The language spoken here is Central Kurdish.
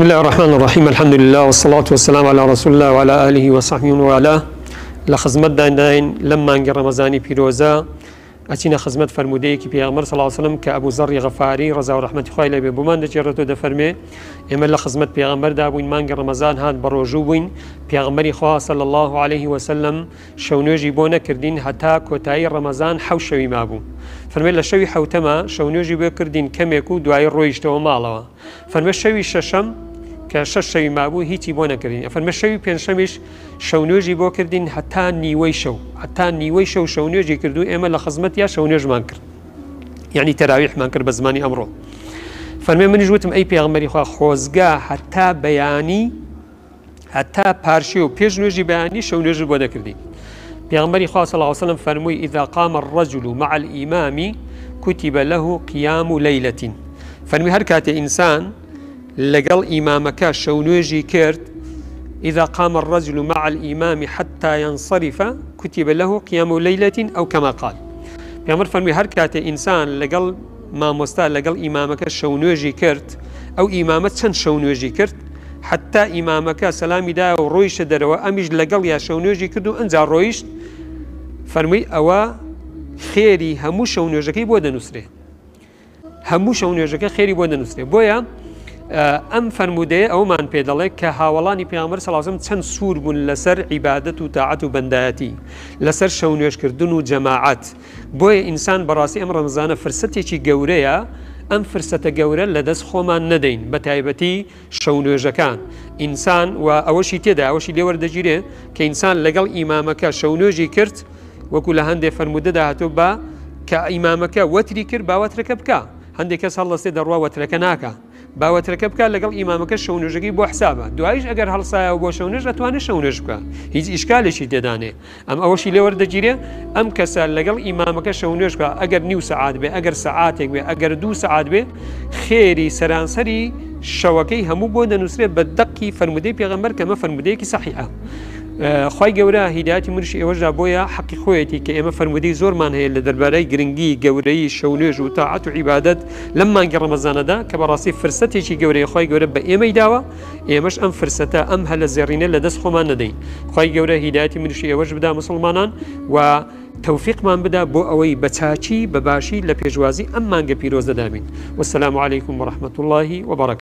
بسم الله الرحمن الرحيم. الحمد لله والصلاة والسلام على رسول الله وعلى آله وصحبه وعلاه. لخزمت داين لما انجر رمضاني بيروزا أتينا خزمت فرموديك بيغمر صلى الله عليه وسلم كأبو ذر غفاري رضا ورحمة خويله ببمان دجرته دفرمي إما لخزمت بيغمر دابوين مانجر رمضان هاد بروجوين بيغمري خوا صلى الله عليه وسلم شونوجي بونا كردين حتى كوتاي رمضان حوشوي مابو فرمي لشوي حوتما شونوجي بكردين كم يكو دعاي رويشتو مالوا فرمي شوي ششم كشش شوي مابو هيتي بونا كردين فرمي شوي بينشمش شونوجي بو كردين حتى نيوي شو شونوجي كردو إما لخزمت يا شونوج مانكر يعني تراويح مانكر بزماني أمره فرمي من جوتم أي بيغمري خوا خوزقا حتى بياني حتى بارشيو بيجنوجي بياني شونوجي بونا كردين بيغمري خوا صلى الله عليه وسلم فرمي إذا قام الرجل مع الإمام كتب له قيام ليلة فرمي هركات إنسان لقل إمامك شونوجي كرد إذا قام الرجل مع الإمام حتى ينصرف كتب له قيام ليلة أو كما قال بيغمر فرمي هركات إنسان لقل ما مستال لقل إمامك شونوجي كرد أو إمامة شونوجي كرد حتى إمامك سلامي دا ورويش دروا أمج لقل يا شونوجي كردو أنزع رويش فرمي أوا خيري همو شونوجكي بودا نسره همو شونوجكي خيري بودا نسره بويا أم فرموده أو من بيدله كهاولاني بيامر صلى الله عليه وسلم تن سور بن لسر عبادة وطاعة وبنداتي لسر شونوش كردن وجماعات بوي إنسان براسي أمر رمضان فرصتي شي جوريا أم فرصة جورا لدس خومان ندين بتايبتي شونوش كان إنسان وأوشي تدا أوشي لور دجيره كإنسان لقل إمامك شونوجي كرت وكل هندي فرموده ده هتوبا كإمامك وتري كر باوتركبك هندي كسر سيد الروا وتركناك باوتركب كان لقل إمامك شونوجي بو حسابه دعايش أجر هالصايا وبو شونوج أتواني شونوج بك هيج إشكال شيء تدانه أم أول شيء لورد جيره أم كسر لقل إمامك شونوج بك أجر نيو ساعات به أجر ساعاتك به أجر دو ساعات به خيري سرانسري شوكي همو بود نسره بدقي فرمودي بيغمر كما فرمودي كي صحيحة خوای گەورە هیدایەتی منیش ئێوەشدا بۆیە حەقی خۆیەتی کە ئێمە فەرمودەی زۆرمان هەیە لە دەربارەی گرنگی گەورەی شەونێژ و تاعەت و عیبادەت لەم مانگی ڕەمەزانەدا کە بەڕاستی فرسەتێکی گەورەی خوای گەورە بە ئێمەی داوە ئێمەش ئەم فرسەتە ئەم هەلە زێڕینە لە دەست خۆمان نەدەین خوای گەورە هیدایەتی منیش ئێوەش بدا مسلمانان و توفيقمان بدا بو أوي بتاچی بباشی لە پێشوازی ئەم مانگە پیرۆزە دامین والسلام عليكم ورحمة الله وبركاته.